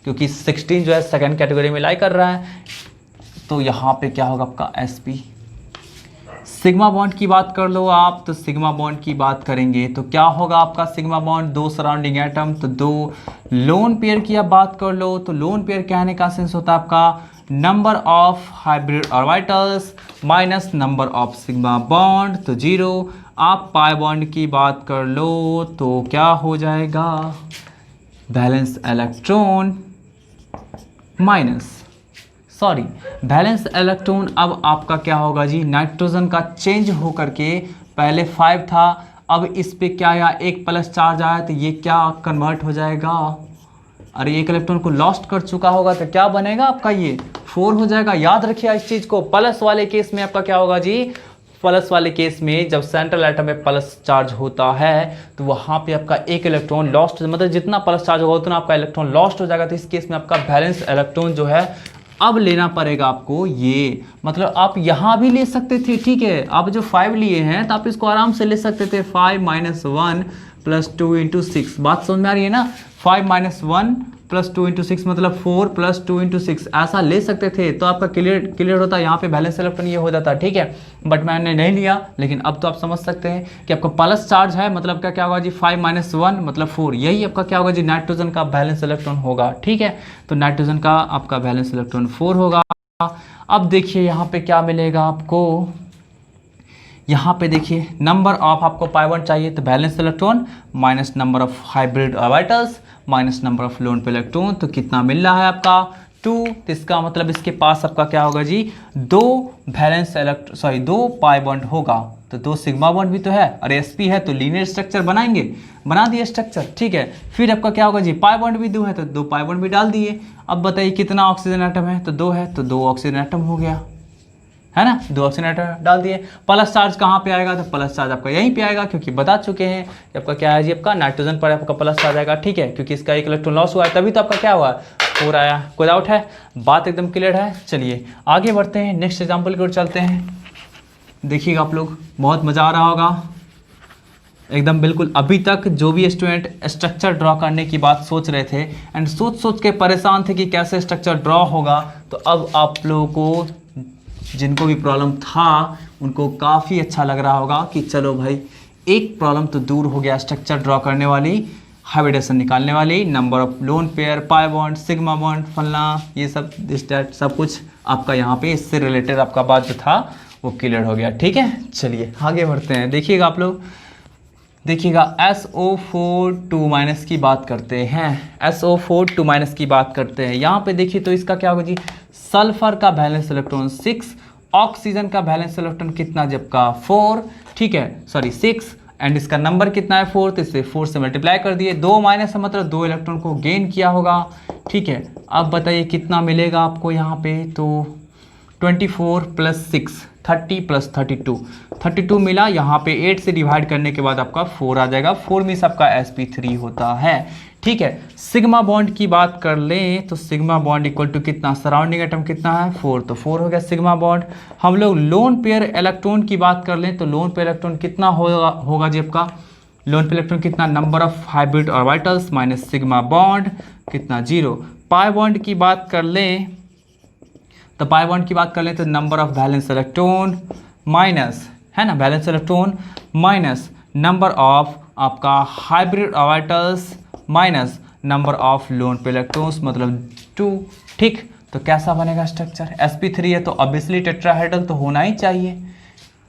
क्योंकि 16 जो है सेकंड कैटेगरी में लाई कर रहा है। तो यहाँ पे क्या होगा आपका sp। सिग्मा बॉन्ड की बात कर लो आप, तो सिग्मा बॉन्ड की बात करेंगे तो क्या होगा आपका सिग्मा बॉन्ड, 2 सराउंडिंग एटम, तो 2 लोन पेयर की आप बात कर लो, तो लोन पेयर कहने का सेंस होता है आपका number of hybrid orbitals minus number of sigma bond, तो 0। आप पाई बॉन्ड की बात कर लो तो क्या हो जाएगा, balance electron minus, sorry balance electron अब आपका क्या होगा जी, नाइट्रोजन का चेंज हो करके पहले 5 था, अब इस पे क्या आया, एक प्लस चार्ज आया, तो ये क्या कन्वर्ट हो जाएगा, अरे एक इलेक्ट्रॉन को लॉस्ट कर चुका होगा, तो क्या बनेगा आपका, ये 4 हो जाएगा। याद रखिए इस चीज़ को, प्लस वाले केस में आपका क्या होगा जी, प्लस वाले केस में जब सेंट्रल एटम में प्लस चार्ज होता है तो वहाँ पे आपका एक इलेक्ट्रॉन लॉस्ट, मतलब जितना प्लस चार्ज होगा उतना आपका इलेक्ट्रॉन लॉस्ट हो जाएगा। तो इस केस में आपका बैलेंस इलेक्ट्रॉन जो है अब लेना पड़ेगा आपको, ये मतलब आप यहाँ भी ले सकते थे। ठीक है, आप जो 5 लिए हैं तो आप इसको आराम से ले सकते थे, 5 - 1 + 2 × 6। बात समझ में आ रही है ना, 5 - 1 + 2 × 6 मतलब 4 + 2 × 6 ऐसा ले सकते थे, तो आपका क्लियर होता, यहाँ पे बैलेंस इलेक्ट्रॉन ये हो जाता। ठीक है, बट मैंने नहीं लिया, लेकिन अब तो आप समझ सकते हैं कि आपका प्लस चार्ज है, मतलब क्या होगा जी, 5 - 1 मतलब 4, यही आपका क्या होगा जी, नाइट्रोजन का बैलेंस इलेक्ट्रॉन होगा। ठीक है, तो नाइट्रोजन का आपका बैलेंस इलेक्ट्रॉन 4 होगा। अब देखिए यहाँ पे क्या मिलेगा आपको, यहाँ पे देखिए नंबर ऑफ आपको पाई बॉन्ड चाहिए, तो balance electron minus number of hybrid orbitals minus number of lone pair electron, तो कितना मिल रहा है आपका 2। तो इसका मतलब इसके पास आपका क्या होगा जी, 2 बैलेंस इलेक्ट्रॉन 2 पाई बॉन्ड होगा, तो 2 सिग्मा बॉन्ड भी तो है, और sp है तो लीनियर स्ट्रक्चर बनाएंगे, बना दिए स्ट्रक्चर। ठीक है, फिर आपका क्या होगा जी, पाई बॉन्ड भी 2 है तो 2 पाई बॉन्ड भी डाल दिए। अब बताइए कितना ऑक्सीजन एटम है, तो 2 है, तो 2 ऑक्सीजन एटम हो गया, है ना, 2 ऑक्सीजन एटम डाल दिए। प्लस चार्ज कहाँ पे आएगा, तो प्लस चार्ज आपका यहीं पे आएगा, क्योंकि बता चुके हैं कि आपका क्या है जी, आपका नाइट्रोजन पर आपका प्लस चार्ज आएगा। ठीक है, क्योंकि इसका एक इलेक्ट्रॉन लॉस हुआ है, तभी तो आपका क्या हुआ, 4 आया। कोई डाउट है, बात एकदम क्लियर है। चलिए आगे बढ़ते हैं, नेक्स्ट एग्जाम्पल की ओर चलते हैं। देखिएगा आप लोग, बहुत मज़ा आ रहा होगा एकदम बिल्कुल। अभी तक जो भी स्टूडेंट स्ट्रक्चर ड्रॉ करने की बात सोच रहे थे एंड सोच के परेशान थे कि कैसे स्ट्रक्चर ड्रॉ होगा, तो अब आप लोगों को, जिनको भी प्रॉब्लम था उनको काफ़ी अच्छा लग रहा होगा कि चलो भाई एक प्रॉब्लम तो दूर हो गया, स्ट्रक्चर ड्रॉ करने वाली, हाइब्रिडेशन निकालने वाली, number of lone pair, pi bond, sigma bond, फलना, ये सब दिस डैट सब कुछ आपका यहाँ पे इससे रिलेटेड आपका बात जो था वो क्लियर हो गया। ठीक है, चलिए आगे बढ़ते हैं। देखिएगा आप लोग, देखिएगा SO4 2- की बात करते हैं, SO4 2- की बात करते हैं। यहाँ पे देखिए तो इसका क्या होगा जी, सल्फर का बैलेंस इलेक्ट्रॉन 6, ऑक्सीजन का बैलेंस इलेक्ट्रॉन कितना जब का 4, ठीक है सॉरी 6, एंड इसका नंबर कितना है 4, तो इसे 4 से मल्टीप्लाई कर दिए, 2 माइनस है मतलब 2 इलेक्ट्रॉन को गेन किया होगा। ठीक है, अब बताइए कितना मिलेगा आपको यहाँ पे, तो 24 प्लस 6 30 प्लस 32 32 मिला, यहाँ पे 8 से डिवाइड करने के बाद आपका 4 आ जाएगा। 4 मीन्स आपका sp3 होता है। ठीक है, सिग्मा बॉन्ड की बात कर लें तो सिग्मा बॉन्ड इक्वल टू कितना, सराउंडिंग एटम कितना है 4, तो 4 हो गया सिग्मा बॉन्ड। हम लोग लोन पेयर इलेक्ट्रॉन की बात कर लें तो लोन पेयर इलेक्ट्रॉन कितना होगा जी आपका, लोन पेयर इलेक्ट्रॉन कितना, number of hybrid orbitals minus sigma bond कितना 0। पाई बॉन्ड की बात कर लें तो पाई बॉन्ड की बात कर लें तो number of valence electron minus, है ना, valence electron minus number of आपका hybrid orbitals minus number of lone pair electrons मतलब 2। ठीक, तो कैसा बनेगा स्ट्रक्चर, sp3 है तो ऑब्वियसली टेट्राहेड्रल तो होना ही चाहिए।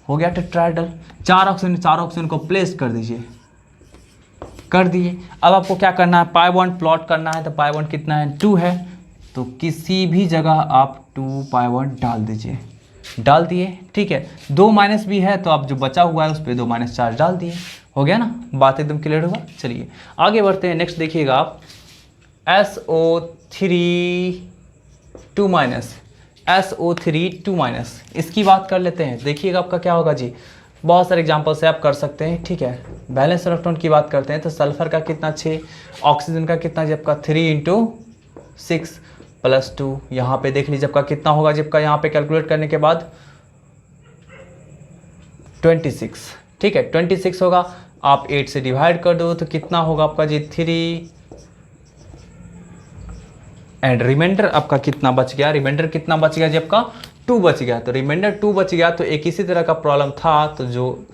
हो गया टेट्राहेड्रल। 4 ऑक्सीजन को प्लेस कर दीजिए, कर दिए। अब आपको क्या करना है, पाई बॉन्ड प्लॉट करना है। तो पाई बॉन्ड कितना है 2 है, तो किसी भी जगह आप 2 पाई बॉन्ड डाल दीजिए, डाल दिए। ठीक है, 2 माइनस भी है तो आप जो बचा हुआ है उस पर 2 माइनस चार्ज डाल दिए। हो गया ना, बात एकदम क्लियर हुआ। चलिए आगे बढ़ते हैं। नेक्स्ट देखिएगा आप SO3 2 माइनस, SO3 2 माइनस, इसकी बात कर लेते हैं। देखिएगा आपका क्या होगा जी, बहुत सारे एग्जांपल से आप कर सकते हैं। ठीक है, बैलेंस इलेक्ट्रॉन की बात करते हैं तो सल्फर का कितना 6, ऑक्सीजन का कितना जी आपका 3 × 6 प्लस 2। यहाँ पे देख लीजिए आपका कितना होगा जी आपका, यहाँ पे कैलकुलेट करने के बाद 26। ठीक है, 26 होगा। आप 8 से डिवाइड कर दो तो कितना होगा आपका जी 3 एंड रिमाइंडर आपका कितना बच गया, रिमाइंडर कितना बच गया जी आपका 2 बच गया। तो रिमाइंडर 2 बच गया। तो एक इसी तरह का प्रॉब्लम था तो जो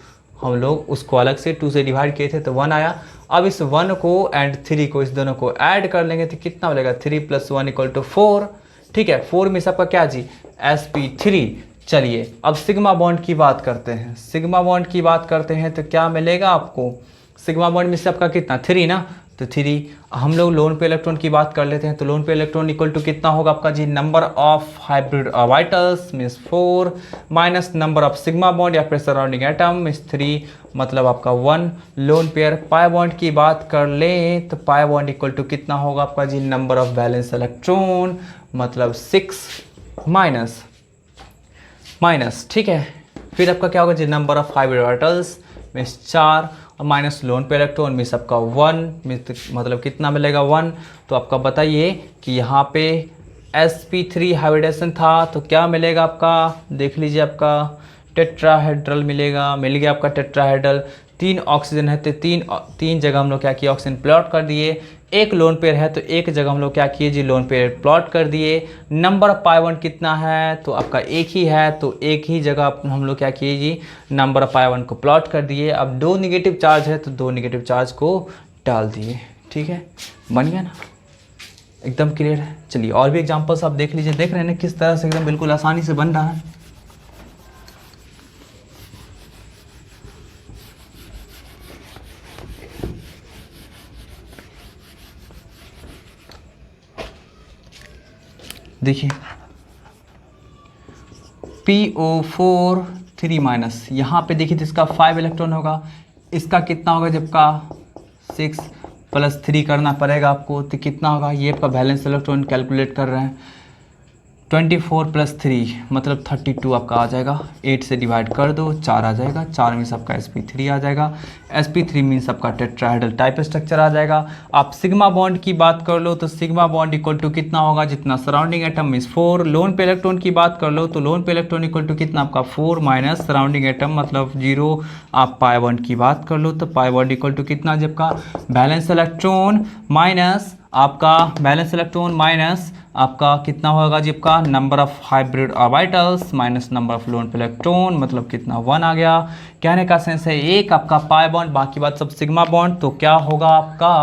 हम लोग उसको अलग से 2 से डिवाइड किए थे तो 1 आया। अब इस 1 को एंड 3 को, इस दोनों को ऐड कर लेंगे तो कितना मिलेगा 3 + 1 = 4। ठीक है, 4 में सबका क्या जी sp3। चलिए अब सिग्मा बॉन्ड की बात करते हैं। सिग्मा बॉन्ड की बात करते हैं तो क्या मिलेगा आपको, सिग्मा बॉन्ड में सबका कितना 3 ना, तो 3। हम लोग लोन पे इलेक्ट्रॉन की बात कर लेते हैं तो loan pair electron equal to कितना होगा आपका जी, number of hybrid orbitals means 4 minus number of sigma bond या फिर सराउंडिंग एटम मीन्स 3 मतलब आपका 1। लोन पेयर पाई बॉन्ड की बात कर लें तो पाई बॉन्ड इक्वल टू कितना होगा आपका जी, नंबर ऑफ वैलेंस इलेक्ट्रॉन मतलब 6 माइनस। ठीक है, फिर आपका क्या होगा जी, number of hybrid orbitals means 4 और minus lone pair electron means आपका 1 मतलब कितना मिलेगा 1। तो आपका बताइए कि यहाँ पे sp3 हाइब्रिडेशन था तो क्या मिलेगा आपका, देख लीजिए आपका टेट्राहेड्रल मिलेगा, मिल गया आपका टेट्राहेड्रल। 3 ऑक्सीजन है तो तीन जगह हम लोग क्या किया, ऑक्सीजन प्लॉट कर दिए। एक लोन पेयर है तो एक जगह हम लोग क्या किए जी, लोन पेयर प्लॉट कर दिए। नंबर ऑफ पाई बॉन्ड कितना है तो आपका एक ही है तो एक ही जगह हम लोग क्या किए जी, नंबर ऑफ पाई बॉन्ड को प्लॉट कर दिए। अब 2 नेगेटिव चार्ज है तो 2 नेगेटिव चार्ज को डाल दिए। ठीक है, बन गया ना, एकदम क्लियर है। चलिए और भी एग्जाम्पल्स आप देख लीजिए, देख रहे हैं ना किस तरह से एकदम बिल्कुल आसानी से बन रहा है। देखिए PO4 3 माइनस, यहाँ पे देखिए तो इसका 5 इलेक्ट्रॉन होगा, इसका कितना होगा जब का 6 + 3 करना पड़ेगा आपको तो कितना होगा, ये आपका बैलेंस इलेक्ट्रॉन कैलकुलेट कर रहे हैं। 24 + 3 मतलब 32 आपका आ जाएगा। 8 से डिवाइड कर दो 4 आ जाएगा, 4 मीन्स आपका sp3 आ जाएगा। sp3 मीन्स आपका टेट्राहेड्रल टाइप स्ट्रक्चर आ जाएगा। आप सिग्मा बॉन्ड की बात कर लो तो सिग्मा बॉन्ड इक्वल टू कितना होगा, जितना surrounding atom means 4। Loan pair electron की बात कर लो तो loan pair electron equal to कितना आपका 4 माइनस सराउंडिंग एटम मतलब 0। आप पाई बॉन्ड की बात कर लो तो पाई बॉन्ड इक्वल टू कितना जबका बैलेंस इलेक्ट्रॉन माइनस आपका बैलेंस इलेक्ट्रॉन माइनस आपका कितना होगा जी आपका number of hybrid orbitals minus number of lone pair electron मतलब कितना 1 आ गया। कहने का सेंस है एक आपका पाई बॉन्ड, बाकी बात सब सिग्मा बॉन्ड। तो क्या होगा आपका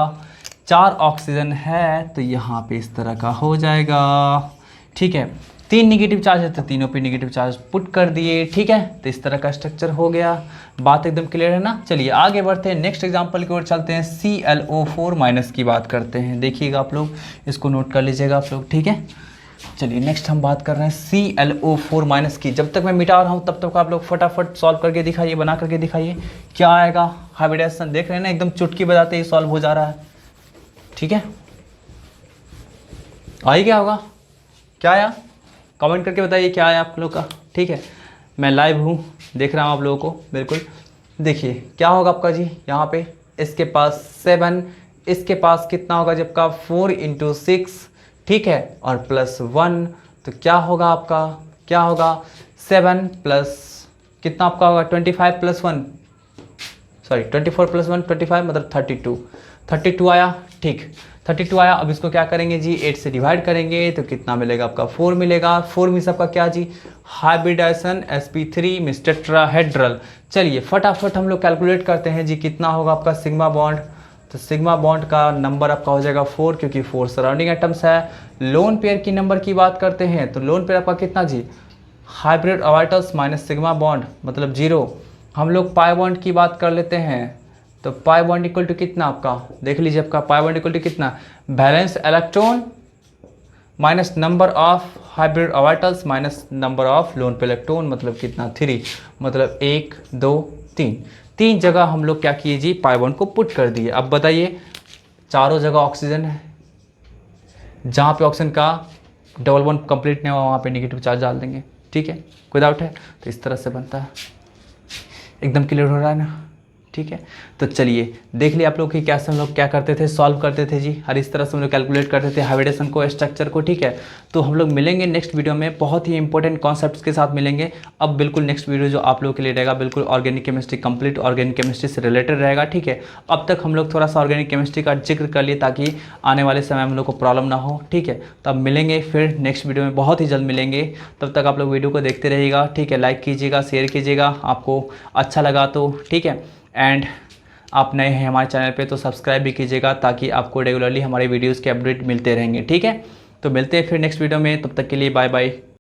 4 ऑक्सीजन है तो यहाँ पे इस तरह का हो जाएगा। ठीक है, 3 नेगेटिव चार्ज है तो तीनों पे नेगेटिव चार्ज पुट कर दिए। ठीक है, तो इस तरह का स्ट्रक्चर हो गया। बात एकदम क्लियर है ना। चलिए आगे बढ़ते हैं, नेक्स्ट एग्जांपल की ओर चलते हैं। ClO4 माइनस की बात करते हैं। देखिएगा आप लोग, इसको नोट कर लीजिएगा आप लोग। ठीक है, चलिए नेक्स्ट हम बात कर रहे हैं ClO4 माइनस की। जब तक मैं मिटा रहा हूँ तब तक आप लोग फटाफट सॉल्व करके दिखाइए, बना करके दिखाइए क्या आएगा। हाइब्रिडेशन देख रहे हैं ना, एकदम चुटकी बजाते ही सॉल्व हो जा रहा है। ठीक है, आई क्या होगा, क्या आया कमेंट करके बताइए क्या है आप लोग का। ठीक है, मैं लाइव हूँ, देख रहा हूँ आप लोगों को। बिल्कुल देखिए क्या होगा आपका जी, यहाँ पे इसके पास 7, इसके पास कितना होगा जब का 4 × 6, ठीक है, और +1, तो क्या होगा आपका, क्या होगा 7 प्लस कितना आपका होगा 25 + 1, सॉरी 24 + 1 25 मतलब 32 आया। ठीक 32 आया। अब इसको क्या करेंगे जी, 8 से डिवाइड करेंगे तो कितना मिलेगा आपका 4 मिलेगा। 4 में सबका क्या जी, हाइब्रिडाइजेशन sp3 मींस टेट्राहेड्रल। चलिए फटाफट हम लोग कैलकुलेट करते हैं जी, कितना होगा आपका सिग्मा बॉन्ड। तो सिग्मा बॉन्ड का नंबर आपका हो जाएगा 4, क्योंकि 4 सराउंडिंग एटम्स है। लोन पेयर की नंबर की बात करते हैं तो लोन पेयर आपका कितना जी, hybrid orbitals minus sigma bond मतलब 0। हम लोग पाई बॉन्ड की बात कर लेते हैं, तो पाई बॉन्ड इक्वल टू कितना आपका, देख लीजिए आपका पाई बॉन्ड इक्वल टू कितना, balance electron minus number of hybrid orbitals minus number of lone pair electron मतलब कितना 3, मतलब 1 2 3, 3 जगह हम लोग क्या किए जी, पाई बॉन्ड को पुट कर दिए। अब बताइए चारों जगह ऑक्सीजन है, जहाँ पे ऑक्सीजन का डबल बॉन्ड कंप्लीट नहीं हुआ वहाँ पे नेगेटिव चार्ज डाल देंगे। ठीक है, कोई डाउट है, तो इस तरह से बनता है। एकदम क्लियर हो रहा है ना। ठीक है, तो चलिए देख लिया आप लोग कि कैसे हम लोग क्या करते थे, सॉल्व करते थे जी, और इस तरह से हम लोग कैलकुलेट करते थे हाइब्रिडेशन को, स्ट्रक्चर को। ठीक है, तो हम लोग मिलेंगे नेक्स्ट वीडियो में, बहुत ही इंपॉर्टेंट कॉन्सेप्ट्स के साथ मिलेंगे। अब बिल्कुल नेक्स्ट वीडियो जो आप लोगों के लिए रहेगा बिल्कुल organic chemistry, complete organic chemistry से रिलेटेड रहेगा। ठीक है, अब तक हम लोग थोड़ा सा ऑर्गेनिक केमिस्ट्री का जिक्र कर लिए ताकि आने वाले समय हम लोग को प्रॉब्लम ना हो। ठीक है, तो अब मिलेंगे फिर नेक्स्ट वीडियो में, बहुत ही जल्द मिलेंगे। तब तक आप लोग वीडियो को देखते रहिएगा। ठीक है, लाइक कीजिएगा, शेयर कीजिएगा, आपको अच्छा लगा तो। ठीक है, एंड आप नए हैं हमारे चैनल पे तो सब्सक्राइब भी कीजिएगा ताकि आपको रेगुलरली हमारे वीडियोस के अपडेट मिलते रहेंगे। ठीक है, तो मिलते हैं फिर नेक्स्ट वीडियो में, तब तक के लिए बाय बाय।